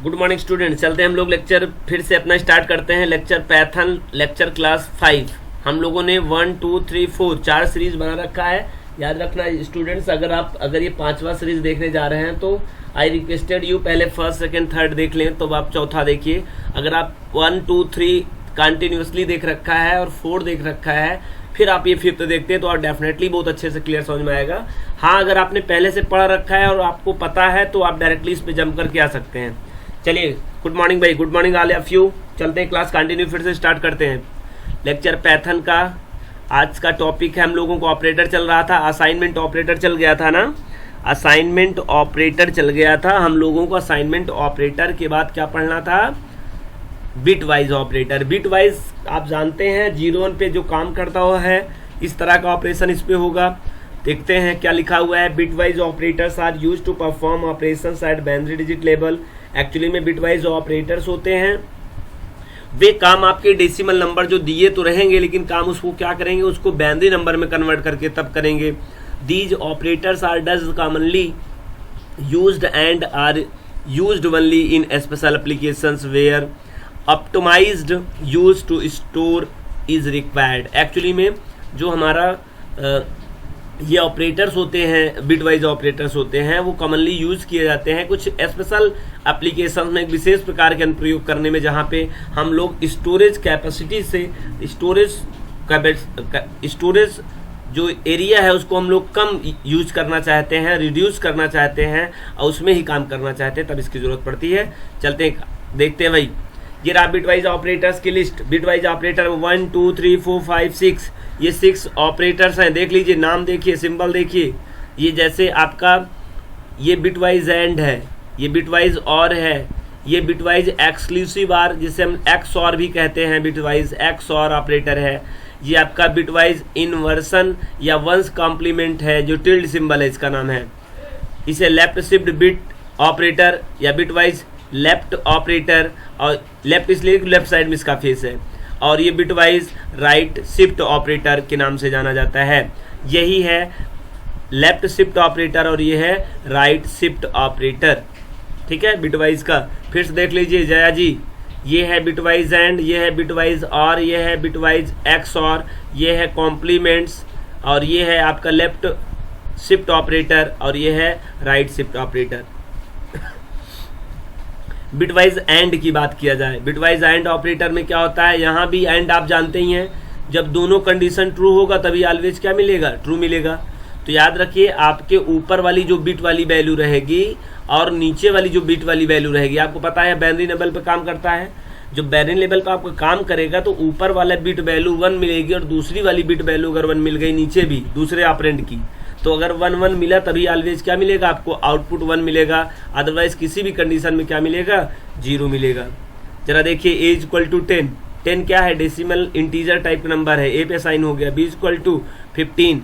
Good morning student. चलते हैं हम लोग लेक्चर फिर से अपना स्टार्ट करते हैं। Lecture Python lecture class 5। हम लोगों ने 1 2 3 4 4 सीरीज बना रखा है। याद रखना स्टूडेंट्स, अगर ये 5वां सीरीज देखने जा रहे हैं तो आई रिक्वेस्टेड यू पहले फर्स्ट सेकंड थर्ड देख लें, तो आप चौथा देखिए। अगर आप 1 2 3 कंटिन्यूसली देख रखा है और 4 देख रखा है, फिर आप ये 5th देखते हैं तो आप डेफिनेटली बहुत अच्छे से क्लियर समझ में आएगा। हाँ, अगर आपने पहले से पढ़ रखा है और आपको पता है तो आप डायरेक्टली इस पे जंप करके आ सकते हैं। चलिए, गुड मॉर्निंग भाई, good morning all of you. चलते हैं क्लास कंटिन्यू फिर से स्टार्ट करते हैं। लेक्चर पैथन का आज का टॉपिक है, हम लोगों को ऑपरेटर चल रहा था, असाइनमेंट ऑपरेटर चल गया था ना, असाइनमेंट ऑपरेटर चल गया था हम लोगों को। असाइनमेंट ऑपरेटर के बाद क्या पढ़ना था? Bit wise operator. Bit wise आप जानते हैं 0 पे जो काम करता हुआ है इस तरह का ऑपरेशन इस पे होगा। देखते हैं क्या लिखा हुआ है। Bitwise operators are used to perform operations at binary digit level. Actually में बिट वाइज ऑपरेटर्स होते हैं, वे काम आपके डेसिमल नंबर जो दिए तो रहेंगे, लेकिन काम उसको क्या करेंगे, उसको बाइनरी नंबर में कन्वर्ट करके तब करेंगे। These operators are does commonly used and are used only in special applications where optimised use to store is required. Actually में जो हमारा ये ऑपरेटर्स होते हैं, बिट वाइज ऑपरेटर्स होते हैं, वो कॉमनली यूज किए जाते हैं कुछ स्पेशल एप्लीकेशन में, एक विशेष प्रकार के अनुप्रयोग करने में, जहाँ पे हम लोग स्टोरेज कैपेसिटी से स्टोरेज जो एरिया है उसको हम लोग कम यूज करना चाहते हैं, रिड्यूस करना चाहते हैं और उसमें ही काम करना चाहते हैं, तब इसकी जरूरत पड़ती है। चलते हैं देखते हैं भाई। ये रहा बिट वाइज ऑपरेटर्स की लिस्ट। बिट वाइज ऑपरेटर 1 2 3 4 5 6, ये 6 ऑपरेटर्स हैं। देख लीजिए, नाम देखिए, सिंबल देखिए। ये जैसे आपका ये बिट वाइज एंड है, ये बिट वाइज और है, ये बिट वाइज एक्सक्लूसिव आर जिसे हम एक्स और भी कहते हैं, बिट वाइज एक्स और ऑपरेटर है। ये आपका बिट वाइज इनवर्सन या वंस कॉम्प्लीमेंट है, जो टिल्ड सिंबल है, इसका नाम है। इसे लेफ्ट शिफ्ट बिट ऑपरेटर या बिट वाइज लेफ्ट ऑपरेटर, और लेफ्ट इसलिए लेफ्ट साइड में इसका फेस है, और ये bit wise right shift operator के नाम से जाना जाता है। यही है लेफ्ट शिफ्ट ऑपरेटर और ये है राइट शिफ्ट ऑपरेटर। ठीक है, बिट वाइज का फिर से देख लीजिए जया जी। ये है बिट वाइज एंड, ये है बिट वाइज और, ये है बिट वाइज एक्स और, ये है कॉम्प्लीमेंट्स, और ये है आपका लेफ्ट शिफ्ट ऑपरेटर और ये है right shift operator. Bitwise and की बात किया जाए, बिटवाइज एंड ऑपरेटर में क्या होता है, यहाँ भी एंड आप जानते ही हैं, जब दोनों कंडीशन ट्रू होगा तभी ऑलवेज क्या मिलेगा, ट्रू मिलेगा। तो याद रखिए, आपके ऊपर वाली जो बिट वाली वैल्यू रहेगी और नीचे वाली जो बिट वाली वैल्यू रहेगी, आपको पता है बाइनरी लेवल पे काम करता है। जो बाइनरी लेवल पे आपका काम करेगा तो ऊपर वाला बिट वैल्यू 1 मिलेगी और दूसरी वाली बिट वैल्यू अगर 1 मिल गई नीचे भी दूसरे ऑपरेंड की, तो अगर 1 1 मिला तभी ऑलवेज क्या मिलेगा, आपको आउटपुट 1 मिलेगा। अदरवाइज किसी भी कंडीशन में क्या मिलेगा, 0 मिलेगा। जरा देखिए, ए इक्वल टू 10, 10 क्या है, डेसिमल इंटीजर टाइप का नंबर है, ए पे साइन हो गया। B equal to 15।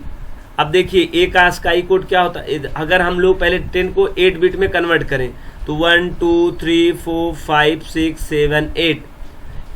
अब देखिए ए का स्काई कोड क्या होता है, अगर हम लोग पहले 10 को 8 बिट में कन्वर्ट करें तो 1 2 3 4 5 6 7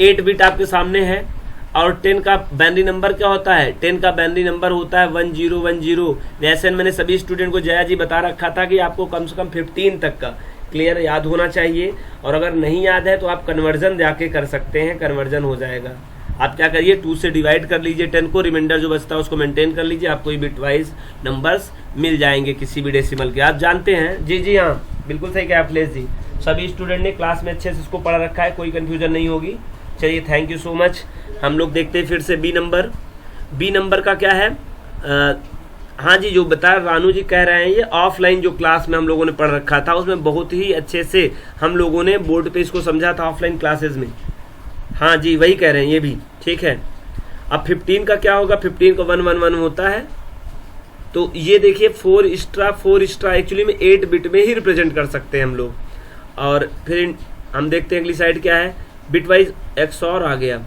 8 बिट आपके सामने है। और 10 का बाइनरी नंबर क्या होता है, 10 का बाइनरी नंबर होता है 1010। वैसे मैंने सभी स्टूडेंट को जया जी बता रखा था कि आपको कम से कम 15 तक का क्लियर याद होना चाहिए, और अगर नहीं याद है तो आप कन्वर्जन जाके कर सकते हैं, कन्वर्जन हो जाएगा। आप क्या करिए, 2 से डिवाइड कर लीजिए 10 को, रिमाइंडर जो बचता है उसको मेंटेन कर लीजिए, आपको ये बिटवाइज नंबर्स मिल जाएंगे किसी भी डेसिमल के। आप जानते हैं जी, जी हाँ, बिल्कुल सही कहा अखिलेश जी। सभी स्टूडेंट ने क्लास में अच्छे से इसको पढ़ रखा है, कोई कन्फ्यूजन नहीं होगी। चलिए, थैंक यू सो मच। हम लोग देखते हैं फिर से बी नंबर। बी नंबर का क्या है, हाँ जी, जो बता रानू जी कह रहे हैं, ये ऑफलाइन जो क्लास में हम लोगों ने पढ़ रखा था उसमें बहुत ही अच्छे से हम लोगों ने बोर्ड पे इसको समझा था ऑफलाइन क्लासेस में। हाँ जी, वही कह रहे हैं, ये भी ठीक है। अब 15 का क्या होगा, 15 का 1 1 1 होता है। तो ये देखिए 4 एक्स्ट्रा एक्चुअली में 8 बिट में ही रिप्रेजेंट कर सकते हैं हम लोग। और फिर हम देखते हैं अगली साइड क्या है, बिटवाइज एक्स और आ गया।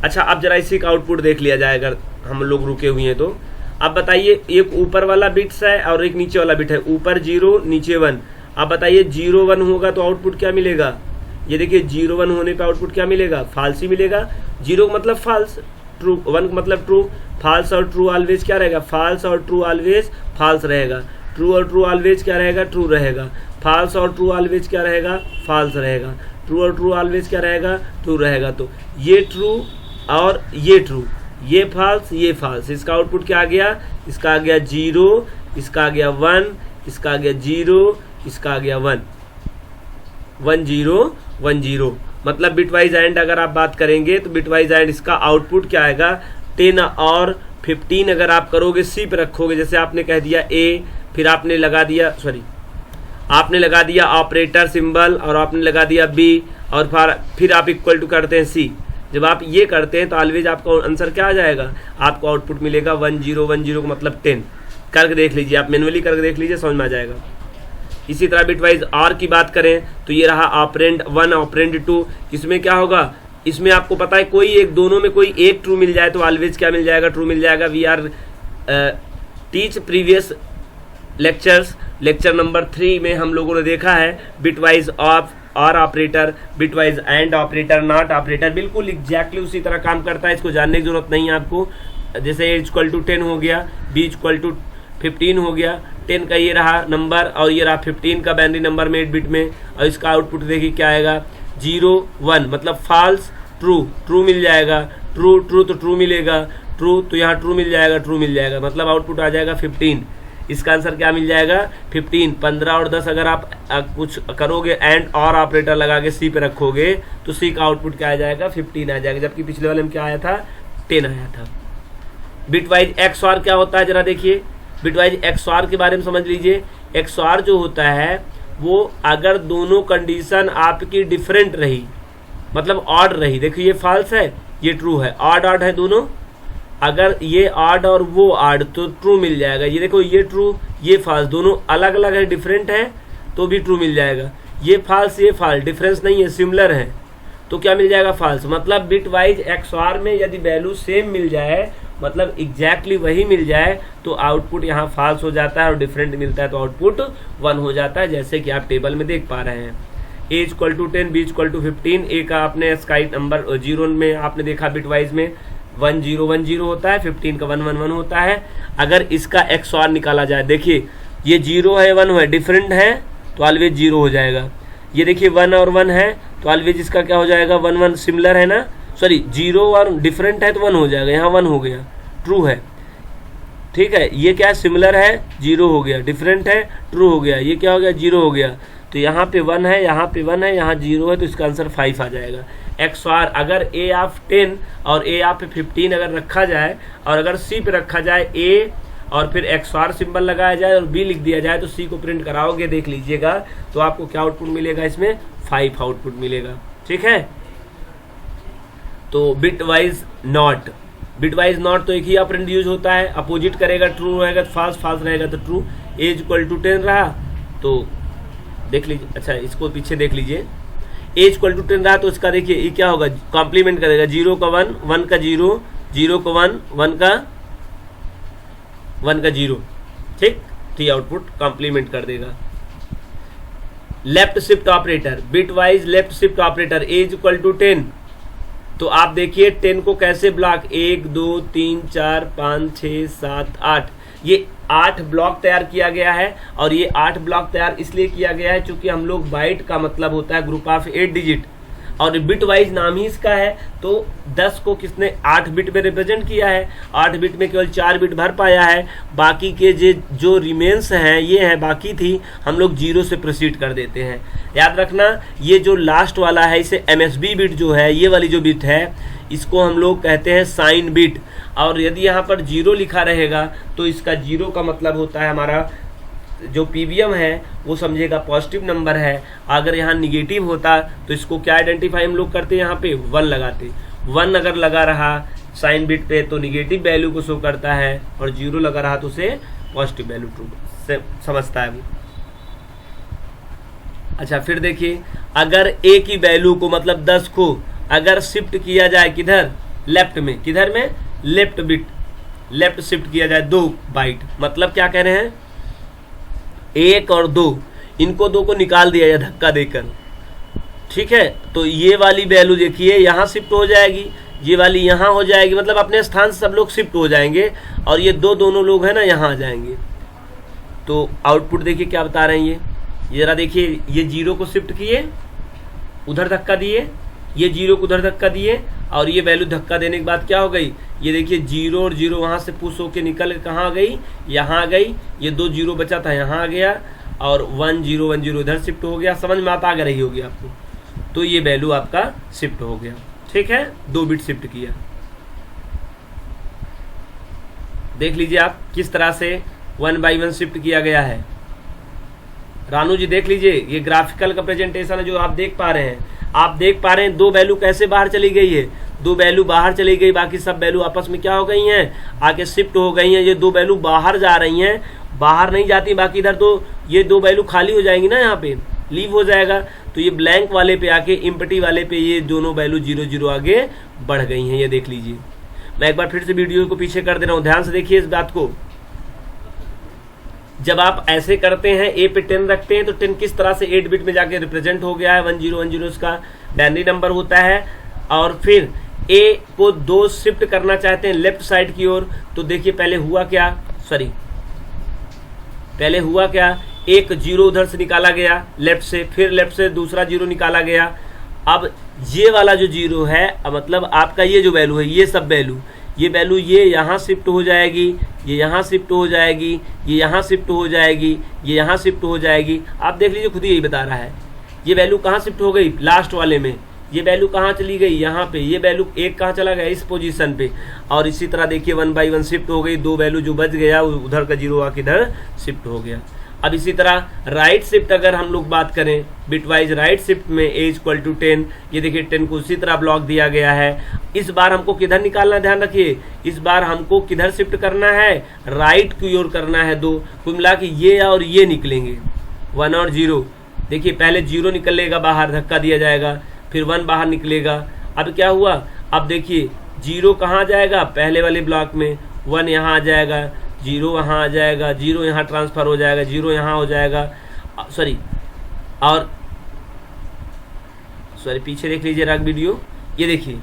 अच्छा, अब जरा इसी का आउटपुट देख लिया जाए, अगर हम लोग रुके हुए हैं तो। अब बताइए, एक ऊपर वाला बिट्स है और एक नीचे वाला बिट है, ऊपर 0 नीचे 1। अब बताइए 0 1 होगा तो आउटपुट क्या मिलेगा, ये देखिए 0 1 होने पे आउटपुट क्या मिलेगा, फाल्स ही मिलेगा। 0 मतलब फाल्स, ट्रू 1 मतलब ट्रू। फाल्स और ट्रू ऑलवेज क्या रहेगा, फाल्स और ट्रू ऑलवेज फाल्स रहेगा। ट्रू और ट्रू ऑलवेज क्या रहेगा, ट्रू रहेगा। फॉल्स और ट्रू ऑलवेज क्या रहेगा, फॉल्स रहेगा। ट्रू और ट्रू ऑलवेज क्या रहेगा, ट्रू रहेगा। तो ये ट्रू और ये ट्रू, ये फॉल्स, ये फॉल्स। इसका आउटपुट क्या आ गया, इसका आ गया 0, इसका आ गया 1, इसका आ गया 0, इसका आ गया 1, 1 0 1 0। मतलब बिटवाइज एंड अगर आप बात करेंगे तो बिटवाइज एंड इसका आउटपुट क्या आएगा, 10 और 15 अगर आप करोगे सी पे रखोगे, जैसे आपने कह दिया ए, फिर आपने लगा दिया आपने लगा दिया ऑपरेटर सिंबल और आपने लगा दिया बी और फिर आप इक्वल टू करते हैं सी। जब आप ये करते हैं तो ऑलवेज आपका आंसर क्या आ जाएगा, आपको आउटपुट मिलेगा 1 0 1 0 का मतलब 10। करके देख लीजिए, आप मैनुअली करके देख लीजिए, समझ में आ जाएगा। इसी तरह बिटवाइज और की बात करें तो ये रहा ऑपरेंड 1 ऑपरेंड 2। इसमें क्या होगा, इसमें आपको पता है कोई एक, दोनों में कोई एक ट्रू मिल जाए तो ऑलवेज क्या मिल जाएगा, ट्रू मिल जाएगा। We are teach previous lectures, lecture number 3 में हम लोगों ने देखा है बिटवाइज ऑफ और operator, bitwise and operator, not operator, बिल्कुल एग्जैक्टली उसी तरह काम करता है। इसको जानने की जरूरत नहीं है आपको। जैसे ए इक्वल टू 10 हो गया, बी इक्वल टू 15 हो गया, 10 का ये रहा नंबर और ये रहा 15 का बाइनरी नंबर में 8 बिट में, और इसका आउटपुट देखिए क्या आएगा 0 1, मतलब फॉल्स ट्रू, ट्रू मिल जाएगा, ट्रू ट्रू तो ट्रू मिलेगा, ट्रू तो यहाँ ट्रू मिल जाएगा, ट्रू मिल जाएगा, मतलब आउटपुट आ जाएगा 15। इसका आंसर क्या मिल जाएगा 15। 15 और 10 अगर आप कुछ करोगे एंड और ऑपरेटर लगा के सी पे रखोगे तो सी का आउटपुट क्या आ जाएगा 15 आ जाएगा, जबकि पिछले वाले में क्या आया था 10 आया था। बिटवाइज XOR क्या होता है जरा देखिए, बिटवाइज XOR के बारे में समझ लीजिए। XOR जो होता है वो अगर दोनों कंडीशन आपकी डिफरेंट रही, मतलब ऑड रही, देखिए ये फॉल्स है ये ट्रू है, ऑड ऑड है दोनों, अगर ये ऑड और वो ऑड तो ट्रू मिल जाएगा। ये देखो ये ट्रू ये फॉल्स, दोनों अलग अलग है डिफरेंट है तो भी ट्रू मिल जाएगा। ये फॉल्स ये फॉल्स, डिफरेंस नहीं है सिमिलर है तो क्या मिल जाएगा फॉल्स। मतलब बिटवाइज XOR में यदि वैल्यू सेम मिल जाए, मतलब एग्जैक्टली वही मिल जाए तो आउटपुट यहाँ फॉल्स हो जाता है और डिफरेंट मिलता है तो आउटपुट 1 हो जाता है, जैसे कि आप टेबल में देख पा रहे हैं। A equal to 10, B equal to 15, A का आपने स्काई नंबर 0 में आपने देखा बिटवाइज में 1 0 1 0 होता है, 15 का 1 1 1 होता है। अगर इसका XOR निकाला जाए, देखिए ये 0 है 1 है, डिफरेंट है तो ऑलवेज 0 हो जाएगा। ये देखिए 1 और 1 है तो ऑलवेज इसका क्या हो जाएगा 1 1, सिमिलर है ना, सॉरी 0 और डिफरेंट है तो 1 हो जाएगा, यहाँ 1 हो गया, ट्रू है, ठीक है। ये क्या सिमिलर है 0 हो गया, डिफरेंट है ट्रू हो गया, ये क्या हो गया 0 हो गया, तो यहाँ पे 1 है, यहाँ पे 1 है, यहाँ 0 है, तो इसका आंसर 5 आ जाएगा। XOR अगर A ऑफ 10 और A ऑफ 15 अगर रखा जाए और अगर C पे रखा जाए A और फिर XOR सिंबल लगाया जाए और B लिख दिया जाए तो C को प्रिंट कराओगे देख लीजिएगा तो आपको क्या आउटपुट मिलेगा, इसमें 5 आउटपुट मिलेगा, ठीक है। तो बिटवाइज नॉट, बिटवाइज नॉट तो एक ही ऑपरेंड यूज होता है, अपोजिट करेगा, ट्रू रहेगा तो फॉल्स, फॉल्स रहेगा तो ट्रू। A इक्वल टू 10 रहा तो देख लीजिए, अच्छा इसको पीछे देख लीजिए, A इक्वल टू 10 रहा तो इसका देखिए ये क्या होगा, कॉम्प्लीमेंट करेगा, 0 का 1 1 का 0 0 का 1 1 का 0, ठीक, तो ये आउटपुट कॉम्प्लीमेंट कर देगा। Left shift operator, bitwise left shift operator, A equal to 10 तो आप देखिए 10 को कैसे ब्लॉक, 1 2 3 4 5 6 7 8, ये 8 ब्लॉक तैयार किया गया है। और ये 8 ब्लॉक तैयार इसलिए किया गया है क्योंकि हम लोग बाइट का मतलब होता है ग्रुप ऑफ 8 डिजिट और बिट वाइज नाम ही इसका है, तो 10 को किसने 8 बिट में रिप्रेजेंट किया है, 8 बिट में केवल 4 बिट भर पाया है, बाकी के जो रिमेन्स हैं ये हैं बाकी थी, हम लोग 0 से प्रोसीड कर देते हैं। याद रखना ये जो लास्ट वाला है इसे MSB बिट जो है, ये वाली जो बिट है इसको हम लोग कहते हैं साइन बिट, और यदि यहाँ पर 0 लिखा रहेगा तो इसका 0 का मतलब होता है हमारा जो पीवीएम है वो समझेगा पॉजिटिव नंबर है। अगर यहाँ निगेटिव होता तो इसको क्या आइडेंटिफाई हम लोग करते, यहाँ पे 1 लगाते, 1 अगर लगा रहा साइन बिट पे तो निगेटिव वैल्यू को शो करता है और 0 लगा रहा तो उसे पॉजिटिव वैल्यू ट्रू से समझता है वो। अच्छा फिर देखिए अगर ए की वैल्यू को मतलब 10 को अगर शिफ्ट किया जाए किधर, लेफ्ट में, किधर में, लेफ्ट बिट, लेफ्ट शिफ्ट किया जाए 2 बाइट, मतलब क्या कह रहे हैं 1 और 2, इनको 2 को निकाल दिया जाए धक्का देकर, ठीक है। तो ये वाली वैल्यू देखिए यहाँ शिफ्ट हो जाएगी, ये वाली यहाँ हो जाएगी, मतलब अपने स्थान से सब लोग शिफ्ट हो जाएंगे और ये दोनों लोग हैं ना यहाँ आ जाएंगे। तो आउटपुट देखिए क्या बता रहे हैं ये जरा देखिए, ये 0 को शिफ्ट किए, उधर धक्का दिए, ये 0 को उधर धक्का दिए, और ये वैल्यू धक्का देने के बाद क्या हो गई, ये देखिए 0 और 0 वहाँ से पुश होके निकल के कहाँ आ गई, यहाँ आ गई, ये 2 0 बचा था यहाँ आ गया, और 1 0 1 0 इधर शिफ्ट हो गया। समझ में आ रही होगी आपको। तो ये वैल्यू आपका शिफ्ट हो गया, ठीक है, 2 बिट शिफ्ट किया। देख लीजिए आप किस तरह से 1 by 1 शिफ्ट किया गया है। रानू जी देख लीजिए, ये ग्राफिकल का प्रेजेंटेशन है जो आप देख पा रहे हैं। आप देख पा रहे हैं 2 वैल्यू कैसे बाहर चली गई है, 2 वैल्यू बाहर चली गई, बाकी सब वैल्यू आपस में क्या हो गई हैं, आके शिफ्ट हो गई हैं। ये 2 वैल्यू बाहर जा रही हैं, बाहर नहीं जाती, बाकी इधर तो ये 2 वैल्यू खाली हो जाएंगी ना, यहाँ पे लीव हो जाएगा। तो ये ब्लैंक वाले पे आके इम्पटी वाले पे ये दोनों वैल्यू 0 0 आगे बढ़ गई हैं। ये देख लीजिए, मैं एक बार फिर से वीडियो को पीछे कर दे रहा हूँ, ध्यान से देखिए इस बात को। जब आप ऐसे करते हैं, ए पे 10 रखते हैं, तो 10 किस तरह से 8 बिट में जाके रिप्रेजेंट हो गया है। 1 0 1 0 इसका बाइनरी नंबर होता है। और फिर ए को 2 शिफ्ट करना चाहते हैं लेफ्ट साइड की ओर, तो देखिए पहले हुआ क्या, एक 0 उधर से निकाला गया लेफ्ट से, फिर लेफ्ट से दूसरा 0 निकाला गया। अब ये वाला जो 0 है, मतलब आपका ये जो वैल्यू है, ये सब वैल्यू, ये वैल्यू ये यहाँ शिफ्ट हो जाएगी, ये यहाँ शिफ्ट हो जाएगी, ये यहाँ शिफ्ट हो जाएगी, ये यहाँ शिफ्ट हो जाएगी। आप देख लीजिए, खुद ही यही बता रहा है। ये वैल्यू कहाँ शिफ्ट हो गई, लास्ट वाले में। ये वैल्यू कहाँ चली गई, यहाँ पे। ये वैल्यू 1 कहाँ चला गया, इस पोजीशन पे। और इसी तरह देखिए 1 by 1 शिफ्ट हो गई, 2 वैल्यू जो बच गया उधर का 0 आके इधर शिफ्ट हो गया। अब इसी तरह राइट शिफ्ट अगर हम लोग बात करें, बिटवाइज राइट शिफ्ट में a = 10, ये देखिए 10 को उसी तरह ब्लॉक दिया गया है। इस बार हमको किधर निकालना, ध्यान रखिए, इस बार हमको किधर शिफ्ट करना है, राइट की ओर करना है। 2 कुल मिला के ये और ये निकलेंगे, 1 और 0। देखिए पहले 0 निकलेगा बाहर, धक्का दिया जाएगा, फिर 1 बाहर निकलेगा। अब क्या हुआ, अब देखिए 0 कहाँ जाएगा, पहले वाले ब्लॉक में, 1 यहाँ आ जाएगा, 0 वहाँ आ जाएगा, 0 यहाँ ट्रांसफर हो जाएगा, 0 यहाँ हो जाएगा, पीछे देख लीजिए राग वीडियो। ये देखिए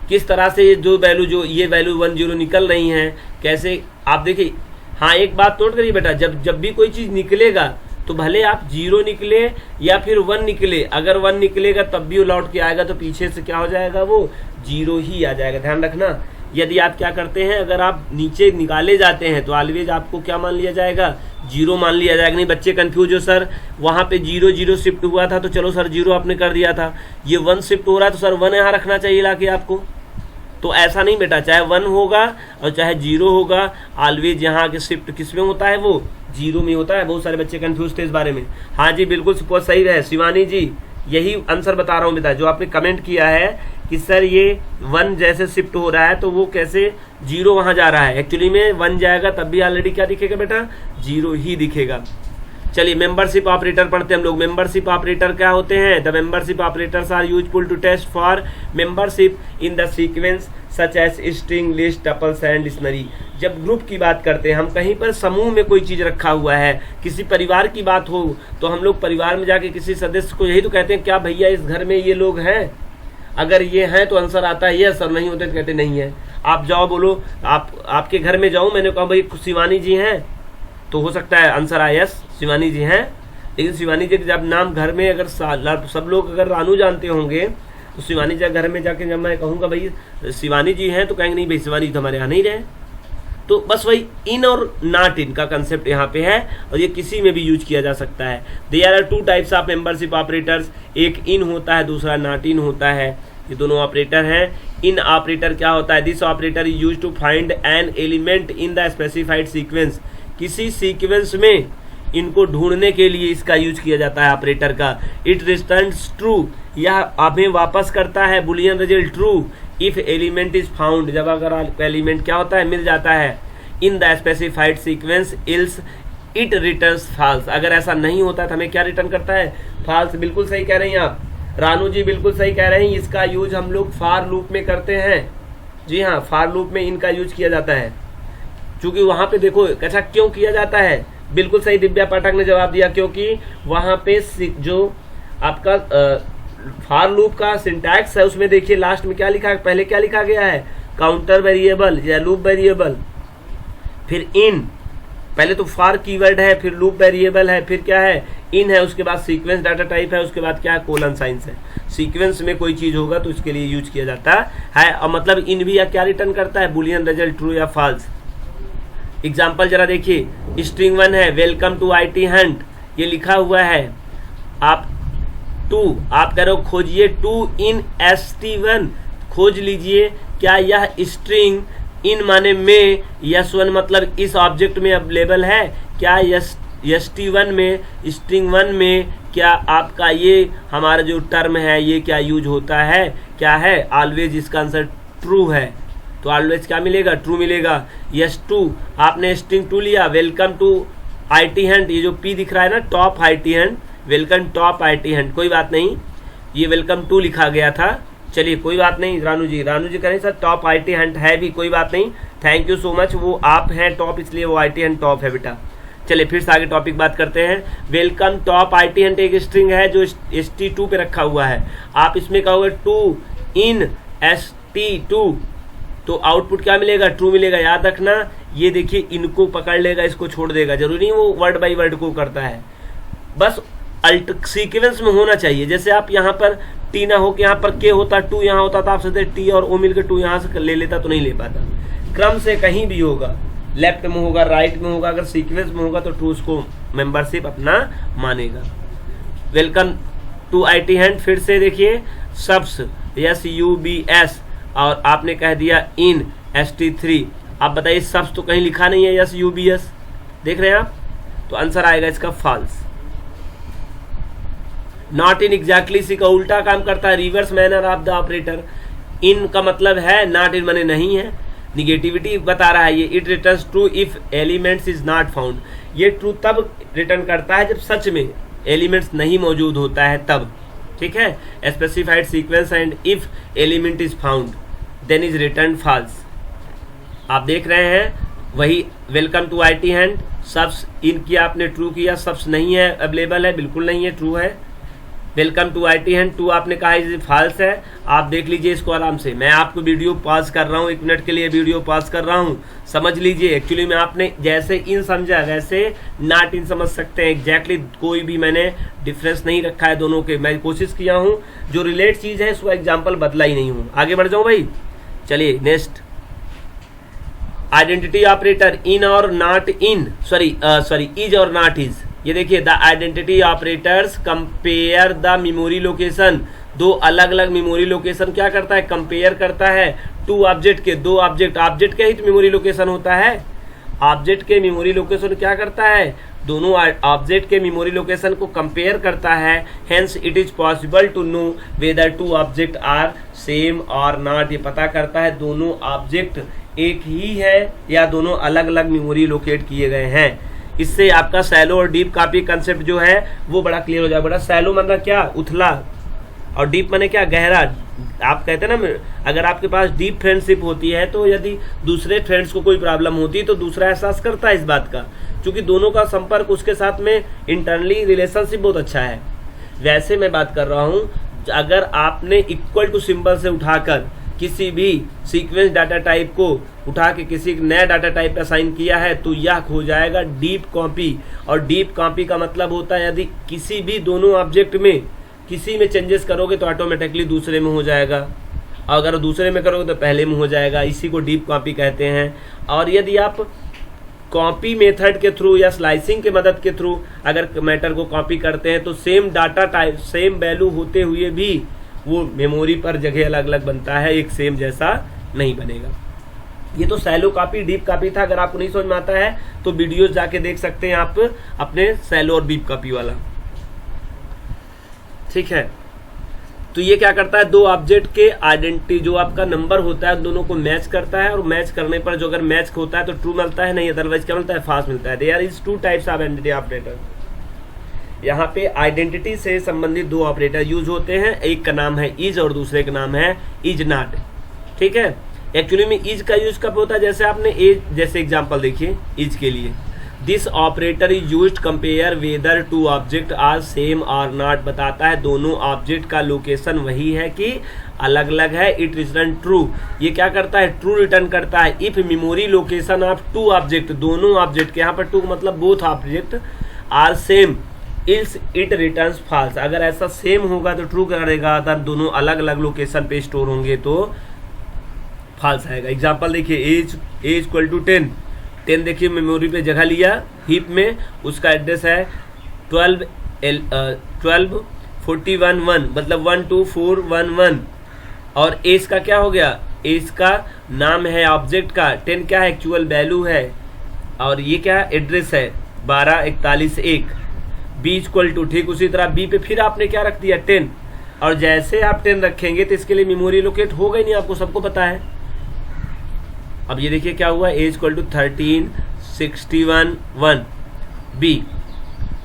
किस तरह से ये जो ये वैल्यू 1 0 निकल रही हैं, कैसे आप देखिए। हाँ, एक बात नोट करिए बेटा, जब भी कोई चीज निकलेगा तो भले आप 0 निकले या फिर 1 निकले, अगर 1 निकलेगा तब भी वो लौट के आएगा, तो पीछे से क्या हो जाएगा, वो 0 ही आ जाएगा। ध्यान रखना, यदि आप क्या करते हैं, अगर आप नीचे निकाले जाते हैं तो ऑलवेज आपको क्या मान लिया जाएगा, 0 मान लिया जाएगा। नहीं बच्चे कंफ्यूज हो, सर वहाँ पे 0 0 शिफ्ट हुआ था तो चलो सर 0 आपने कर दिया था, ये 1 शिफ्ट हो रहा है तो सर 1 यहाँ रखना चाहिए लाके आपको। तो ऐसा नहीं बेटा, चाहे 1 होगा और चाहे 0 होगा, ऑलवेज यहाँ के शिफ्ट किस में होता है, वो 0 में होता है। बहुत सारे बच्चे कंफ्यूज थे इस बारे में। हाँ जी बिल्कुल सही है शिवानी जी, यही आंसर बता रहा हूँ बेटा, जो आपने कमेंट किया है कि सर ये 1 जैसे शिफ्ट हो रहा है तो वो कैसे 0 वहां जा रहा है। एक्चुअली में 1 जाएगा तब भी ऑलरेडी क्या दिखेगा बेटा, 0 ही दिखेगा। चलिए मेंबरशिप ऑपरेटर पढ़ते हैं हम लोग। मेंबरशिप ऑपरेटर क्या होते हैं, the membership operators are useful to test for membership in the sequence such as string, list, tuples and dictionary. जब ग्रुप की बात करते हैं, हम कहीं पर समूह में कोई चीज रखा हुआ है, किसी परिवार की बात हो, तो हम लोग परिवार में जाके किसी सदस्य को यही तो कहते हैं, क्या भैया इस घर में ये लोग हैं, अगर ये हैं तो आंसर आता है यस, और नहीं होते तो कहते नहीं है। आप जाओ बोलो, आपके घर में जाऊं, मैंने कहा भाई शिवानी जी हैं, तो हो सकता है आंसर आए यस शिवानी जी हैं। लेकिन शिवानी जी जब नाम घर में अगर सब लोग अगर रानू जानते होंगे, तो शिवानी जी घर में जाके जब मैं कहूँगा भाई शिवानी जी हैं, तो कहेंगे नहीं भाई शिवानी जी तो हमारे यहाँ नहीं रहे। तो बस वही इन और नॉट इन का कंसेप्ट यहाँ पे है, और ये किसी में भी यूज किया जा सकता है। There are 2 types of membership operators, एक इन होता है, दूसरा नॉट इन होता है। ये दोनों ऑपरेटर हैं। इन ऑपरेटर क्या होता है, this operator is used to find an element in the specified sequence. किसी सीक्वेंस में इनको ढूंढने के लिए इसका यूज किया जाता है ऑपरेटर का। इट रिटर्न्स ट्रू, यह हमें वापस करता है boolean result true if element is found, जब अगर एलिमेंट क्या होता है, मिल जाता है in the specified sequence, else it returns false. अगर ऐसा नहीं होता तो हमें क्या रिटर्न करता है, फॉल्स। बिल्कुल सही कह रही हैं आप रानू जी, बिल्कुल सही कह रहे हैं। इसका यूज हम लोग फॉर लूप में करते हैं। जी हाँ, फॉर लूप में इनका यूज किया जाता है, क्योंकि वहां पे देखो ऐसा क्यों किया जाता है। बिल्कुल सही दिव्या पाठक ने जवाब दिया, क्योंकि वहां पे जो आपका फॉर लूप का सिंटैक्स है, उसमें देखिए लास्ट में क्या लिखा है, पहले क्या लिखा गया है, काउंटर वेरिएबल या लूप वेरिएबल, फिर इन, पहले तो फॉर कीवर्ड है, फिर लूप वेरिएबल है, फिर क्या है इन है, उसके बाद सीक्वेंस डाटा टाइप है, उसके बाद क्या है कोलन साइंस है। सीक्वेंस में कोई चीज होगा तो इसके लिए यूज किया जाता है। और मतलब इन भी या क्या रिटर्न करता है, बुलियन रिजल्ट ट्रू या फॉल्स। एग्जाम्पल जरा देखिए, स्ट्रिंग 1 है वेलकम टू IT हंट, ये लिखा हुआ है। आप कह रहे हो खोजिए 2 इन ST1, खोज लीजिए क्या यह स्ट्रिंग इन माने में, S1 मतलब इस ऑब्जेक्ट में अवेलेबल है, क्या ST1 में स्ट्रिंग 1 में क्या आपका ये हमारा जो टर्म है ये क्या यूज होता है, क्या है ऑलवेज इसका आंसर ट्रू है, तो ऑलवेज क्या मिलेगा ट्रू मिलेगा। S2 आपने स्ट्रिंग 2 लिया वेलकम टू IT हंट, ये जो P दिख रहा है ना top IT Hunt, welcome top IT Hunt, कोई बात नहीं ये वेलकम 2 लिखा गया था, चलिए कोई बात नहीं। रानू जी करें सर टॉप IT हंट है भी, कोई बात नहीं, थैंक यू सो मच, वो आप हैं टॉप इसलिए वो IT हंट टॉप है बेटा। चलिए फिर से आगे टॉपिक बात करते हैं। वेलकम टॉप IT हंट एक स्ट्रिंग है जो ST2 पे रखा हुआ है, आप इसमें कहोगे 2 इन ST2 तो आउटपुट क्या मिलेगा ट्रू मिलेगा। याद रखना ये देखिए इनको पकड़ लेगा इसको छोड़ देगा, जरूरी नहीं वो वर्ड बाय वर्ड को करता है, बस अल्ट सीक्वेंस में होना चाहिए। जैसे आप यहाँ पर टी ना हो कि यहाँ पर के होता 2 यहाँ होता तो आप सोचते टी और ओ मिलकर 2 यहाँ से ले लेता, तो नहीं ले पाता। क्रम से कहीं भी होगा, लेफ्ट में होगा राइट में होगा, अगर सीक्वेंस में होगा तो ट्रू उसको मेंबरशिप अपना मानेगा। वेलकम टू IT हंट, फिर से देखिए सब्स SUBS और आपने कह दिया इन ST3, आप बताइए सब्स तो कहीं लिखा नहीं है SUBS, देख रहे हैं आप, तो आंसर आएगा इसका फॉल्स। नॉट इन एग्जैक्टली इसी का उल्टा काम करता है, reverse manner of the operator. इन का मतलब है, नॉट इन माने नहीं है, निगेटिविटी बता रहा है ये। It returns true if elements is not found, ये ट्रू तब रिटर्न करता है जब सच में एलिमेंट्स नहीं मौजूद होता है तब, ठीक है। Specified sequence and if element is found then is return false. आप देख रहे हैं वही वेलकम टू IT हंट, सब्स इन किया आपने ट्रू किया, सब्स नहीं है अवेलेबल है, बिल्कुल नहीं है ट्रू है। वेलकम टू IT हंट 2 आपने कहा इसे फॉल्स है, आप देख लीजिए इसको आराम से। मैं आपको वीडियो पॉज कर रहा हूँ, 1 मिनट के लिए वीडियो पॉज कर रहा हूँ, समझ लीजिए। एक्चुअली में आपने जैसे इन समझा वैसे नॉट इन समझ सकते हैं, एग्जैक्टली कोई भी मैंने डिफरेंस नहीं रखा है दोनों के, मैं कोशिश किया हूँ जो रिलेट चीज है उसको एग्जाम्पल बदला ही नहीं हूँ। आगे बढ़ जाऊँ भाई, चलिए नेक्स्ट आइडेंटिटी ऑपरेटर इन और नॉट इन, सॉरी इज और नॉट इज। ये देखिए the identity operators compare the memory location, 2 अलग अलग मेमोरी लोकेशन क्या करता है कंपेयर करता है, 2 ऑब्जेक्ट के, 2 ऑब्जेक्ट का ही तो मेमोरी लोकेशन होता है, ऑब्जेक्ट के मेमोरी लोकेशन क्या करता है, दोनों ऑब्जेक्ट के मेमोरी लोकेशन को कंपेयर करता है। Hence it is possible to know whether 2 object are same और नॉट, ये पता करता है दोनों ऑब्जेक्ट एक ही है या दोनों अलग अलग मेमोरी लोकेट किए गए हैं। इससे आपका सैलो और डीप कॉपी कंसेप्ट जो है वो बड़ा क्लियर हो जाएगा। बड़ा सैलो मतलब क्या उथला, और डीप माने क्या गहरा। आप कहते हैं ना अगर आपके पास डीप फ्रेंडशिप होती है तो यदि दूसरे फ्रेंड्स को कोई प्रॉब्लम होती है तो दूसरा एहसास करता है इस बात का, क्योंकि दोनों का संपर्क उसके साथ में इंटरनली रिलेशनशिप बहुत अच्छा है। वैसे मैं बात कर रहा हूँ अगर आपने इक्वल टू सिंबल से उठाकर किसी भी सीक्वेंस डाटा टाइप को उठा के किसी नया डाटा टाइप पे असाइन किया है तो यह हो जाएगा डीप कॉपी। और डीप कॉपी का मतलब होता है यदि किसी भी दोनों ऑब्जेक्ट में किसी में चेंजेस करोगे तो ऑटोमेटिकली दूसरे में हो जाएगा, और अगर दूसरे में करोगे तो पहले में हो जाएगा, इसी को डीप कॉपी कहते हैं। और यदि आप कॉपी मेथड के थ्रू या स्लाइसिंग के मदद के थ्रू अगर मैटर को कॉपी करते हैं तो same data type same value होते हुए भी वो मेमोरी पर जगह अलग अलग बनता है, एक सेम जैसा नहीं बनेगा। ये तो सैलो कॉपी डीप कॉपी था, अगर आपको नहीं समझ में आता है तो वीडियोस जाके देख सकते हैं आप अपने सैलो और डीप कॉपी वाला, ठीक है। तो ये क्या करता है 2 ऑब्जेक्ट के आइडेंटिटी जो आपका नंबर होता है दोनों को मैच करता है, और मैच करने पर जो अगर मैच होता है तो ट्रू मिलता है, नहीं अदरवाइज क्या मिलता है फॉल्स मिलता है। There is 2 types of identity operator. यहाँ पे आइडेंटिटी से संबंधित 2 ऑपरेटर यूज होते हैं, एक का नाम है इज और दूसरे का नाम है इज नॉट, ठीक है। एक्चुअली में इज का यूज कब होता है, जैसे आपने एज जैसे एग्जांपल देखिए इज के लिए this operator is used compare whether two object are same और नॉट, बताता है दोनों ऑब्जेक्ट का लोकेशन वही है कि अलग अलग है। इट रिटर्न ट्रू, ये क्या करता है, ट्रू रिटर्न करता है। If memory location of two object, दोनों ऑब्जेक्ट के यहाँ पर टू मतलब both object are same, else it returns false, अगर ऐसा सेम होगा तो ट्रू करेगा, अगर दोनों अलग अलग लोकेशन पे स्टोर होंगे तो फॉल्स आएगा। एग्जांपल देखिए, एज इक्वल टू 10 देखिए मेमोरी पे जगह लिया हीप में, उसका एड्रेस है 1241 मतलब 12411, और एज का क्या हो गया, एज का नाम है ऑब्जेक्ट का, 10 क्या है एक्चुअल वैल्यू है, और ये क्या एड्रेस है 12411। बी इक्वल टू, ठीक उसी तरह बी पे फिर आपने क्या रख दिया 10, और जैसे आप 10 रखेंगे तो इसके लिए मेमोरी लोकेट होगा ही नहीं, आपको सबको पता है। अब ये देखिए क्या हुआ, एज इक्वल टू 13611 बी,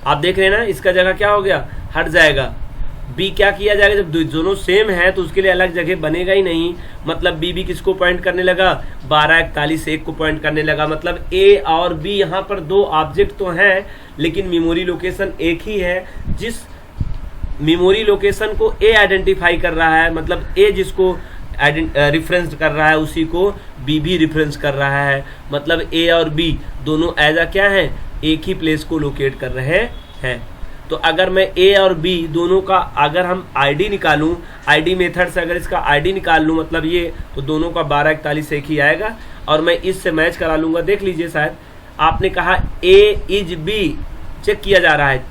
आप देख रहे हैं ना इसका जगह क्या हो गया, हट जाएगा। बी क्या किया जाएगा, जब दोनों सेम है तो उसके लिए अलग जगह बनेगा ही नहीं, मतलब बी किसको पॉइंट करने लगा, 1241 को पॉइंट करने लगा। मतलब ए और बी यहाँ पर दो ऑब्जेक्ट तो हैं लेकिन मेमोरी लोकेशन एक ही है। जिस मेमोरी लोकेशन को ए आइडेंटिफाई कर रहा है, मतलब ए जिसको रिफरेंस कर रहा है उसी को बी भी रिफरेंस कर रहा है, मतलब ए और बी दोनों एज अ क्या है, एक ही प्लेस को लोकेट कर रहे हैं। तो अगर मैं ए और बी दोनों का अगर हम आईडी निकालूं, आईडी मेथड से अगर इसका आईडी निकाल लूं मतलब ये, तो दोनों का 1241 एक ही आएगा, और मैं इससे मैच करा लूंगा। देख लीजिए, शायद आपने कहा ए इज बी, चेक किया जा रहा है,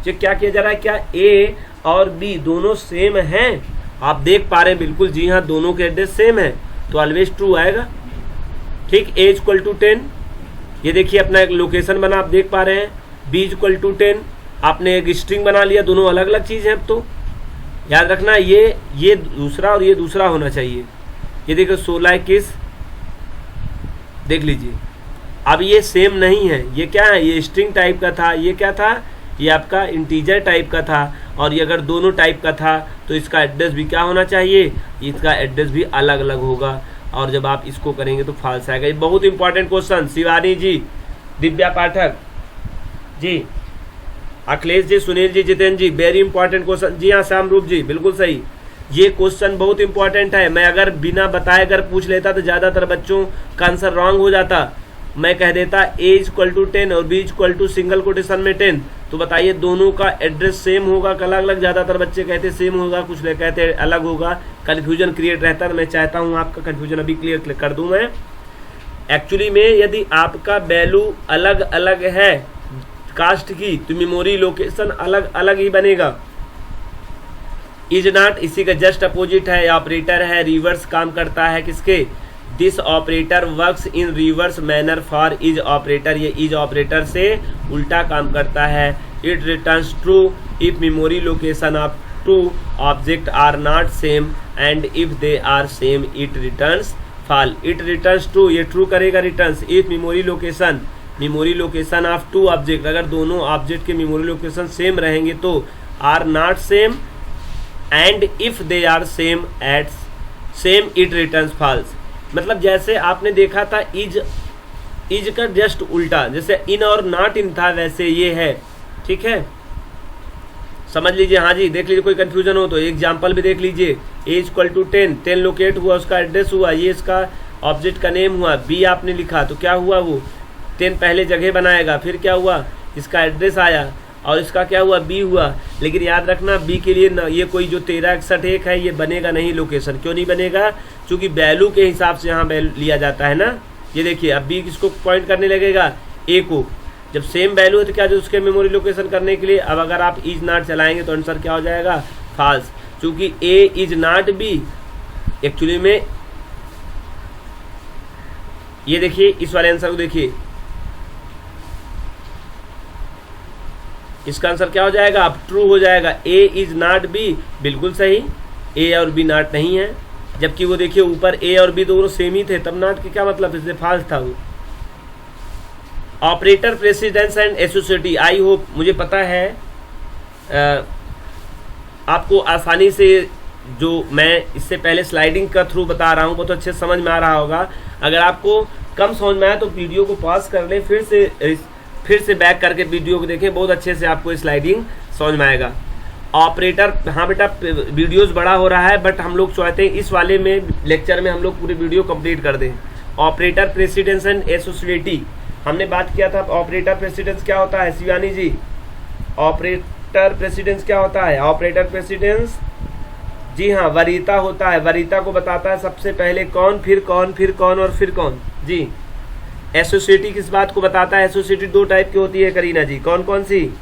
चेक क्या किया जा रहा है, क्या ए और बी दोनों सेम हैं, आप देख पा रहे हैं, बिल्कुल जी हाँ, दोनों के एड्रेस सेम है तो ऑलवेज ट्रू आएगा। ठीक, ए इक्वल टू 10, ये देखिए अपना एक लोकेशन बना, आप देख पा रहे हैं। बी इक्वल टू 10, आपने एक स्ट्रिंग बना लिया, दोनों अलग अलग चीज है। अब तो याद रखना ये दूसरा और ये दूसरा होना चाहिए। ये देखो 1621, देख लीजिए, अब ये सेम नहीं है, ये क्या है, ये स्ट्रिंग टाइप का था, ये क्या था, ये आपका इंटीजर टाइप का था, और ये अगर दोनों टाइप का था तो इसका एड्रेस भी क्या होना चाहिए, इसका एड्रेस भी अलग अलग होगा, और जब आप इसको करेंगे तो फॉल्स आएगा। ये बहुत इंपॉर्टेंट क्वेश्चन, शिवानी जी, दिव्या पाठक जी, अखिलेश जी, सुनील जी, जितेंद्र जी, वेरी इंपॉर्टेंट क्वेश्चन। जी हाँ, श्यामरूप जी, बिल्कुल सही, ये क्वेश्चन बहुत इंपॉर्टेंट है। मैं अगर बिना बताए अगर पूछ लेता तो ज्यादातर बच्चों का आंसर रॉन्ग हो जाता। मैं कह देता ए इक्वल टू 10 और B equal to single quotation में 10, तो बताइए दोनों का एड्रेस सेम होगा कि अलग अलग, ज्यादातर बच्चे कहते सेम होगा, कुछ लोग कहते अलग होगा, कंफ्यूजन क्रिएट रहता है। मैं चाहता हूं आपका कंफ्यूजन अभी क्लियर कर दूं मैं। एक्चुअली में यदि आपका वैल्यू अलग अलग है कास्ट की तो मेमोरी लोकेशन अलग अलग ही बनेगा। इज नॉट इसी का जस्ट अपोजिट है, ऑपरेटर है, रिवर्स काम करता है किसके, this operator works in reverse manner for is operator, ये इज ऑपरेटर से उल्टा काम करता है। It returns true if memory location of two object are not same and if they are same it returns false. It returns true, ये true करेगा returns, if memory location of two object, अगर दोनों object के memory location same रहेंगे तो are not same and if they are same at same it returns false. मतलब जैसे आपने देखा था इज का जस्ट उल्टा, जैसे इन और नॉट इन था वैसे ये है, ठीक है, समझ लीजिए। हाँ जी, देख लीजिए, कोई कंफ्यूजन हो तो एग्जांपल भी देख लीजिए। ए इक्वल टू 10 लोकेट हुआ, उसका एड्रेस हुआ, ये इसका ऑब्जेक्ट का नेम हुआ, बी आपने लिखा तो क्या हुआ, वो 10 पहले जगह बनाएगा, फिर क्या हुआ, इसका एड्रेस आया, और इसका क्या हुआ, बी हुआ। लेकिन याद रखना बी के लिए ना, ये कोई जो 1361 है ये बनेगा नहीं लोकेशन। क्यों नहीं बनेगा, क्योंकि वैल्यू के हिसाब से यहाँ लिया जाता है ना। ये देखिए अब बी किसको पॉइंट करने लगेगा, ए को, जब सेम वैल्यू है तो क्या जो उसके मेमोरी लोकेशन करने के लिए। अब अगर आप इज नॉट चलाएंगे तो आंसर क्या हो जाएगा, फॉल्स, क्योंकि ए इज नॉट बी। एक्चुअली में ये देखिए इस वाले आंसर को देखिए, इसका आंसर क्या हो जाएगा, अब ट्रू हो जाएगा। ए इज नॉट बी, बिल्कुल सही, ए और बी नॉट नहीं है, जबकि वो देखिए ऊपर ए और बी दोनों सेम ही थे, तब नॉट के क्या मतलब, इसलिए फॉल्स था वो। Operator precedence and associativity, I hope, मुझे पता है आपको आसानी से जो मैं इससे पहले स्लाइडिंग का थ्रू बता रहा हूँ बहुत अच्छे समझ में आ रहा होगा। अगर आपको कम समझ में आया तो वीडियो को पॉज कर ले, फिर से फिर से बैक करके वीडियो को देखें, बहुत अच्छे से आपको स्लाइडिंग समझ में आएगा। ऑपरेटर, हाँ बेटा वीडियोस बड़ा हो रहा है, बट हम लोग चाहते हैं इस वाले में लेक्चर में हम लोग पूरी वीडियो कंप्लीट कर दें। ऑपरेटर प्रेसिडेंस एंड एसोसिएटी हमने बात किया था। ऑपरेटर प्रेसिडेंस क्या होता है शिवानी जी? ऑपरेटर प्रेसिडेंस क्या होता है? ऑपरेटर प्रेसिडेंस, जी हाँ, वरीयता होता है। वरीयता को बताता है सबसे पहले कौन, फिर कौन, फिर कौन और फिर कौन। जी, एसोसिएटी किस बात को बताता है? एसोसिएटी दो टाइप की होती है करीना जी, कौन कौन सी?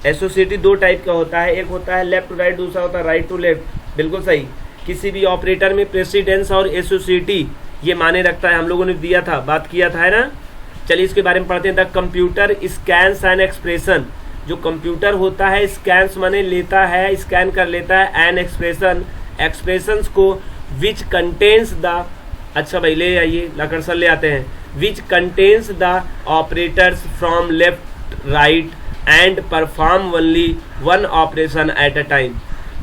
एसोसिएटी दो टाइप का होता है, एक होता है लेफ्ट टू राइट, दूसरा होता है राइट टू लेफ्ट। बिल्कुल सही। किसी भी ऑपरेटर में प्रेसिडेंस और एसोसिएटी ये माने रखता है, हम लोगों ने दिया था, बात किया था, है ना। चलिए इसके बारे में पढ़ते हैं। The computer scans an expression, जो कंप्यूटर होता है स्कैन्स माने लेता है, स्कैन कर लेता है एन एक्सप्रेशन, एक्सप्रेशंस को, विच कंटेन्स द, अच्छा भाई ले आइए लकड़सर ले आते हैं, which contains the operators from left right and perform only one operation at a time.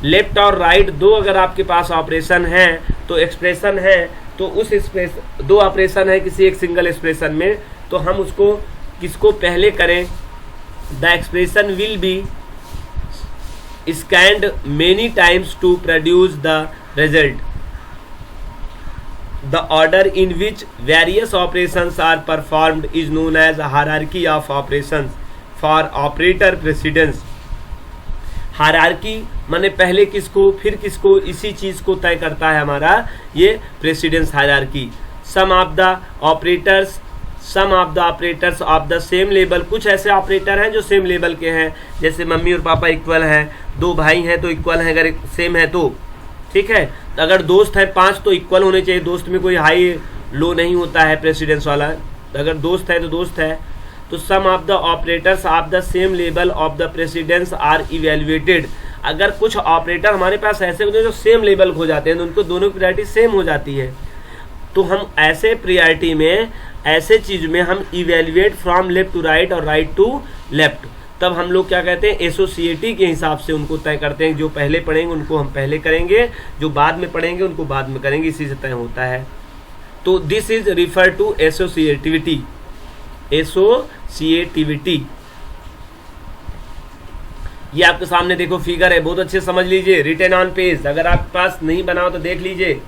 Left और राइट दो अगर आपके पास ऑपरेशन है तो एक्सप्रेशन है, तो उस दो ऑपरेशन है किसी एक सिंगल एक्सप्रेशन में, तो हम उसको किसको पहले करें? The expression will be scanned many times to produce the result. The order in which various operations are performed is known as hierarchy of operations for operator precedence। Hierarchy माने पहले किसको फिर किसको, इसी चीज को तय करता है हमारा ये precedence hierarchy. Some of the operators of the same level, कुछ ऐसे ऑपरेटर हैं जो सेम लेवल के हैं, जैसे मम्मी और पापा इक्वल हैं, दो भाई हैं तो इक्वल हैं अगर सेम है तो, ठीक है। अगर दोस्त है 5 तो इक्वल होने चाहिए, दोस्त में कोई हाई लो नहीं होता है प्रेसिडेंस वाला, अगर दोस्त है तो दोस्त है। तो some of the operators of the same level of the precedence are evaluated. अगर कुछ ऑपरेटर हमारे पास ऐसे होते हैं जो सेम लेवल हो जाते हैं तो उनको दोनों की प्रायोरिटी सेम हो जाती है, तो हम ऐसे प्रायोरिटी में, ऐसे चीज में हम evaluate from left to right और राइट टू लेफ्ट, तब हम लोग क्या कहते हैं? एसोसिएटी के हिसाब से उनको तय करते हैं। जो पहले पढ़ेंगे उनको हम पहले करेंगे, जो बाद में पढ़ेंगे उनको बाद में करेंगे, इसी से तय होता है। तो this is refer to associativity. Associativity ये आपके सामने देखो फिगर है, बहुत अच्छे समझ लीजिए, रिटन ऑन पेज। अगर आपके पास नहीं बना हो तो देख लीजिए।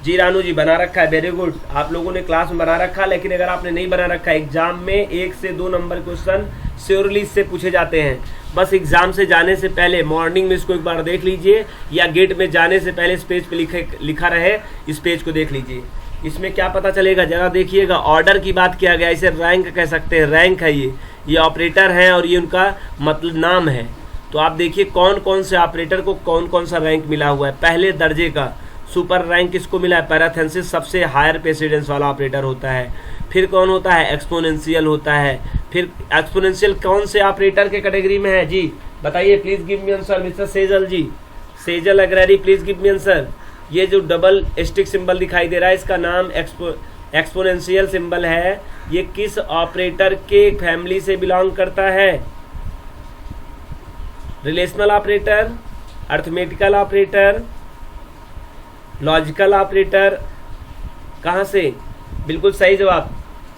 जी रानू जी बना रखा है, वेरी गुड, आप लोगों ने क्लास में बना रखा है, लेकिन अगर आपने नहीं बना रखा है, एग्जाम में 1 से 2 नंबर क्वेश्चन श्योरली इससे पूछे जाते हैं। बस एग्जाम से जाने से पहले मॉर्निंग में इसको एक बार देख लीजिए, या गेट में जाने से पहले इस पेज पे लिखा रहे, इस पेज को देख लीजिए। इसमें क्या पता चलेगा जरा देखिएगा, ऑर्डर की बात किया गया, इसे रैंक कह सकते हैं, रैंक है ये ऑपरेटर है और ये उनका मतलब नाम है। तो आप देखिए कौन कौन से ऑपरेटर को कौन कौन सा रैंक मिला हुआ है। पहले दर्जे का सुपर रैंक किसको मिला है? पैराथेंसिस सबसे हायर प्रेसिडेंस वाला ऑपरेटर होता है। फिर कौन होता है? एक्सपोनेंशियल होता है। फिर एक्सपोनेंशियल कौन से ऑपरेटर के कैटेगरी में है? जी बताइए, please give me answer mister Sejal ji, Sejal Agrahari, please give me answer. ये जो डबल स्टिक सिंबल दिखाई दे रहा है इसका नाम एक्सपोनेंशियल सिंबल है। ये किस ऑपरेटर के फैमिली से बिलोंग करता है? Relational operator, arithmetical operator, logical operator, कहां से? बिल्कुल सही जवाब,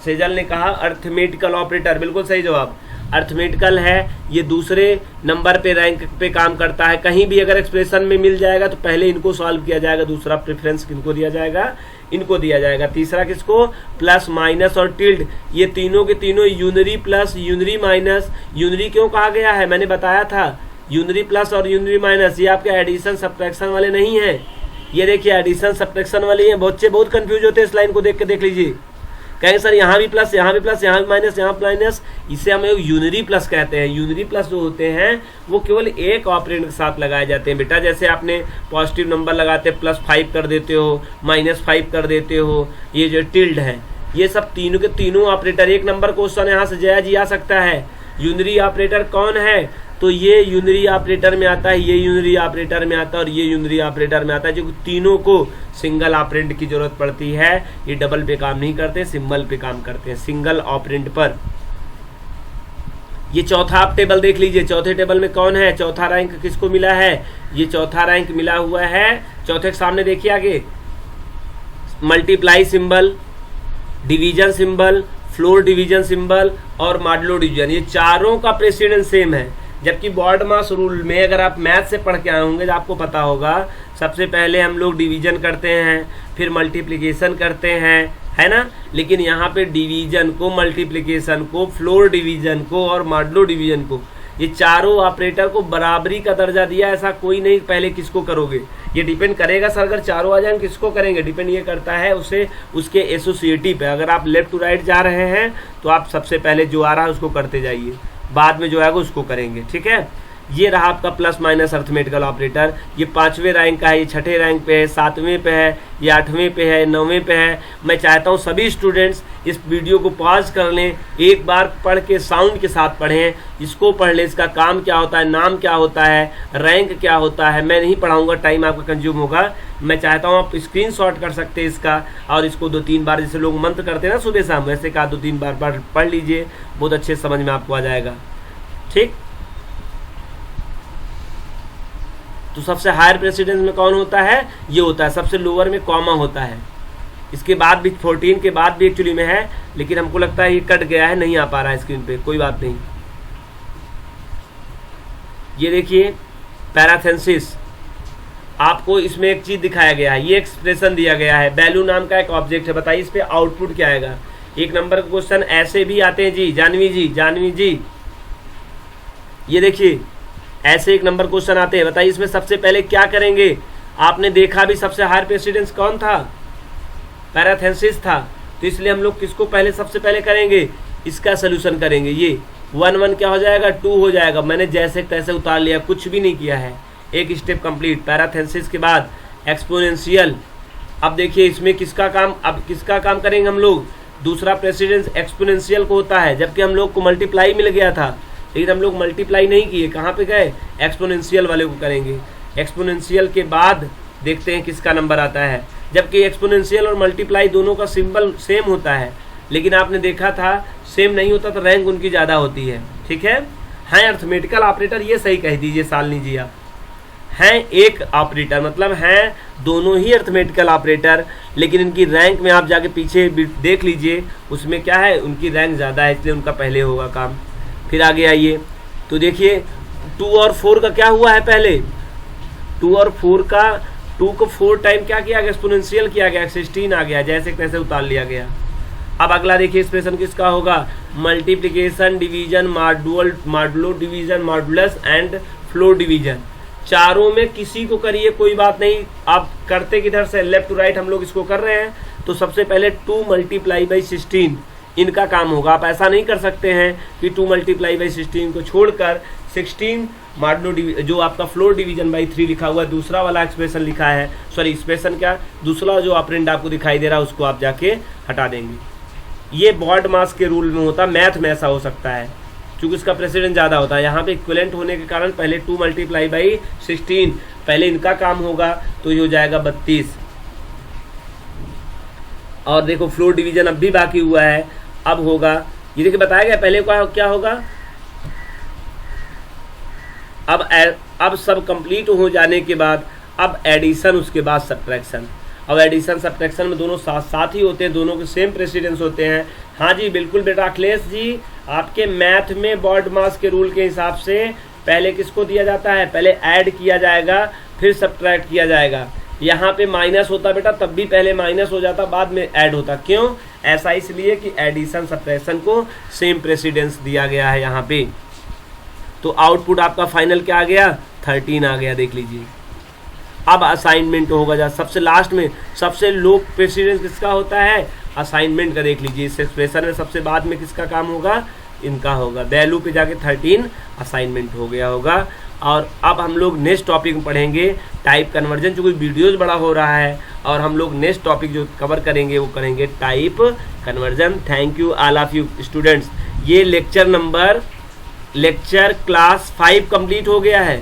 सेजल ने कहा अर्थमेटिकल ऑपरेटर, बिल्कुल सही जवाब। अर्थमेटिकल है, ये दूसरे नंबर पे रैंक पे काम करता है। कहीं भी अगर एक्सप्रेशन में मिल जाएगा तो पहले इनको सॉल्व किया जाएगा, दूसरा प्रेफरेंस किनको दिया जाएगा? इनको दिया जाएगा। तीसरा किसको? प्लस, माइनस और टिल्ड, ये तीनों के तीनों unary plus, unary minus. Unary क्यों कहा गया है? मैंने बताया था, यूनरी प्लस और यूनरी माइनस ये आपके एडिशन सब्ट्रैक्शन वाले नहीं है। ये देखिए एडिशन सब्ट्रैक्शन वाले हैं। बच्चे बहुत कंफ्यूज होते हैं, इस लाइन को देख के देख लीजिए, कहेंगे सर यहाँ भी प्लस, यहाँ भी प्लस, यहाँ भी माइनस, यहाँ माइनस, इसे हम यूनरी प्लस कहते हैं। यूनरी प्लस जो होते हैं वो केवल एक ऑपरेंड के साथ लगाए जाते हैं बेटा। जैसे आपने पॉजिटिव नंबर लगाते +5 कर देते हो, -5 कर देते हो, ये जो टिल्ड है, ये सब तीनों के तीनों ऑपरेटर। एक नंबर क्वेश्चन यहाँ से जया जी आ सकता है, यूनरी ऑपरेटर कौन है? तो ये यूनरी ऑपरेटर में आता है, ये यूनरी ऑपरेटर में आता है और ये यूनरी ऑपरेटर में आता है, जो तीनों को सिंगल ऑपरेंड की जरूरत पड़ती है। ये डबल पे काम नहीं करते, सिंगल पे काम करते हैं, सिंगल ऑपरेंड पर। ये चौथा आप टेबल देख लीजिए, चौथे टेबल में कौन है? चौथा रैंक किसको मिला है? ये चौथा रैंक मिला हुआ है, चौथे के सामने देखिए आगे, multiply symbol, division symbol, floor division symbol और मॉडुलो डिवीजन, ये चारों का प्रेसिडेंस सेम है। जबकि बॉडमास रूल में अगर आप मैथ से पढ़ के आए होंगे तो आपको पता होगा सबसे पहले हम लोग डिवीजन करते हैं, फिर मल्टीप्लिकेशन करते हैं, है ना। लेकिन यहाँ पे डिवीजन को, मल्टीप्लिकेशन को, फ्लोर डिवीजन को और मॉडुलो डिवीजन को, ये चारों ऑपरेटर को बराबरी का दर्जा दिया। ऐसा कोई नहीं पहले किसको करोगे, ये डिपेंड करेगा सर अगर चारों आ जाएंगे किसको करेंगे, डिपेंड ये करता है उसे उसके एसोसिएटिव पे। अगर आप लेफ्ट टू राइट जा रहे हैं तो आप सबसे पहले जो आ रहा है उसको करते जाइए, बाद में जो आएगा उसको करेंगे, ठीक है। ये रहा आपका प्लस माइनस अर्थमेटिकल ऑपरेटर। ये 5वें रैंक का है, ये 6ठे रैंक पे है, 7वें पे है, ये 8वें पे है, 9वें पे है। मैं चाहता हूँ सभी स्टूडेंट्स इस वीडियो को पॉज कर लें, एक बार पढ़ के साउंड के साथ पढ़ें, इसको पढ़ लें, इसका काम क्या होता है, नाम क्या होता है, रैंक क्या होता है। मैं नहीं पढ़ाऊँगा, टाइम आपका कंज्यूम होगा। मैं चाहता हूँ आप स्क्रीनशॉट कर सकते हैं इसका और इसको 2-3 बार, जैसे लोग मंत्र करते हैं ना सुबह शाम, वैसे का 2-3 बार पढ़ लीजिए, बहुत अच्छे समझ में आपको आ जाएगा, ठीक। तो सबसे हायर प्रेसिडेंस में कौन होता है, ये होता है। सबसे लोअर में कॉमा होता है, इसके बाद भी 14 के बाद भी एक्चुअली में है, लेकिन हमको लगता है ये कट गया है, नहीं आ पा रहा है स्क्रीन पे, कोई बात नहीं। ये देखिए पैराथेंसिस, आपको इसमें एक चीज दिखाया गया है, ये एक्सप्रेशन दिया गया है, वैल्यू नाम का एक ऑब्जेक्ट है। बताइए इस पे आउटपुट क्या आएगा। 1 नंबर का क्वेश्चन ऐसे भी आते हैं जी, जानवी जी, ये देखिए ऐसे 1 नंबर क्वेश्चन आते हैं। बताइए इसमें सबसे पहले क्या करेंगे। आपने देखा भी सबसे हायर प्रेसिडेंस कौन था, पैराथेंसिस था, तो इसलिए हम लोग किसको पहले सबसे पहले करेंगे, इसका सोल्यूशन करेंगे। ये 1 क्या हो जाएगा, 2 हो जाएगा। मैंने जैसे तैसे उतार लिया, कुछ भी नहीं किया है, एक स्टेप कंप्लीट। पैराथेंसिस के बाद एक्सपोनेंशियल। अब देखिए इसमें किसका काम, अब किसका काम करेंगे हम लोग, दूसरा प्रेसिडेंस एक्सपोनेंशियल को होता है, जबकि हम लोग को मल्टीप्लाई मिल गया था, लेकिन हम लोग मल्टीप्लाई नहीं किए, कहाँ पे गए, एक्सपोनेंशियल वाले को करेंगे। एक्सपोनेंशियल के बाद देखते हैं किसका नंबर आता है, जबकि एक्सपोनेंशियल और मल्टीप्लाई दोनों का सिंबल सेम होता है, लेकिन आपने देखा था सेम नहीं होता तो रैंक उनकी ज़्यादा होती है, ठीक है। हैं अर्थमेटिकल ऑपरेटर, ये सही कह दीजिए शालिनी जी आप, हैं एक ऑपरेटर, मतलब हैं दोनों ही अर्थमेटिकल ऑपरेटर, लेकिन इनकी रैंक में आप जाके पीछे देख लीजिए, उसमें क्या है, उनकी रैंक ज़्यादा है, इसलिए उनका पहले होगा काम। फिर आगे आइए तो देखिए 2 और 4 का क्या हुआ है, पहले 2 और 4 का, 2 को 4 टाइम क्या किया गया, एक्सपोनेंशियल किया गया, 16 आ गया, जैसे तैसे उतार लिया गया। अब अगला देखिए एक्सप्रेशन किसका होगा, multiplication, division, modulo division, modulus and floor division. चारों में किसी को करिए, कोई बात नहीं। आप करते किधर से, लेफ्ट टू राइट हम लोग इसको कर रहे हैं, तो सबसे पहले 2 × 16 इनका काम होगा। आप ऐसा नहीं कर सकते हैं कि 2 × 16 को छोड़कर 16 मॉडुलो जो आपका फ्लोर डिवीजन बाई 3 लिखा हुआ है, दूसरा वाला एक्सप्रेशन लिखा है, सॉरी एक्सप्रेशन क्या, दूसरा जो ऑपरेंड आपको दिखाई दे रहा है उसको आप जाके हटा देंगे। ये बॉडमास के रूल में होता है, मैथ में ऐसा हो सकता है क्योंकि उसका प्रेसिडेंस ज़्यादा होता है। यहाँ पे इक्विवेलेंट होने के कारण पहले 2 × 16 पहले इनका काम होगा, तो ये हो जाएगा 32। और देखो फ्लोर डिवीजन अब भी बाकी हुआ है, अब होगा, ये देखिए बताया गया पहले क्या होगा। अब सब कंप्लीट हो जाने के बाद अब एडिशन, उसके बाद सब्ट्रैक्शन। अब एडिशन सब्ट्रैक्शन में दोनों साथ साथ ही होते हैं, दोनों के सेम प्रेसिडेंस होते हैं। हाँ जी बिल्कुल बेटा अखिलेश जी, आपके मैथ में बॉडमास के रूल के हिसाब से पहले किसको दिया जाता है, पहले ऐड किया जाएगा फिर सब्ट्रैक्ट किया जाएगा। यहाँ पे माइनस होता बेटा, तब भी पहले माइनस हो जाता बाद में ऐड होता। क्यों ऐसा, इसलिए कि एडिशन सब्ट्रैक्शन को सेम प्रेसिडेंस दिया गया है यहाँ पे। तो आउटपुट आपका फाइनल क्या आ गया, 13 आ गया, देख लीजिए। अब असाइनमेंट होगा, जा सबसे लास्ट में सबसे लो प्रेसिडेंस किसका होता है, असाइनमेंट का देख लीजिए। इस एक्सप्रेशन में सबसे बाद में किसका काम होगा, इनका होगा। वैल्यू पे जाके 13 असाइनमेंट हो गया होगा। और अब हम लोग नेक्स्ट टॉपिक में पढ़ेंगे टाइप कन्वर्जन, चूँकि वीडियोज बड़ा हो रहा है और हम लोग नेक्स्ट टॉपिक जो कवर करेंगे वो करेंगे type conversion. Thank you all of you students. ये लेक्चर क्लास 5 कंप्लीट हो गया है।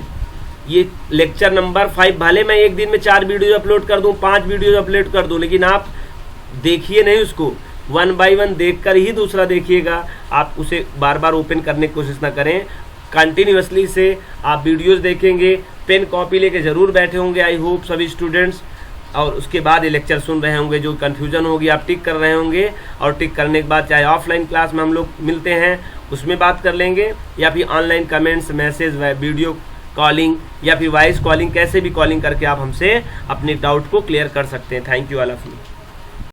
ये लेक्चर नंबर 5, भले मैं एक दिन में 4 वीडियो अपलोड कर दूं, 5 वीडियो अपलोड कर दूं, लेकिन आप देखिए नहीं उसको, 1 बाय 1 देखकर ही दूसरा देखिएगा। आप उसे बार बार ओपन करने की कोशिश ना करें, कंटिन्यूअसली से आप वीडियोस देखेंगे, पेन कॉपी लेके ज़रूर बैठे होंगे। आई होप सभी स्टूडेंट्स और उसके बाद ये लेक्चर सुन रहे होंगे, जो कन्फ्यूजन होगी आप टिक कर रहे होंगे, और टिक करने के बाद चाहे ऑफलाइन क्लास में हम लोग मिलते हैं उसमें बात कर लेंगे, या फिर online comments, message, video calling या फिर वॉइस कॉलिंग, कैसे भी कॉलिंग करके आप हमसे अपने डाउट को क्लियर कर सकते हैं। Thank you all of you.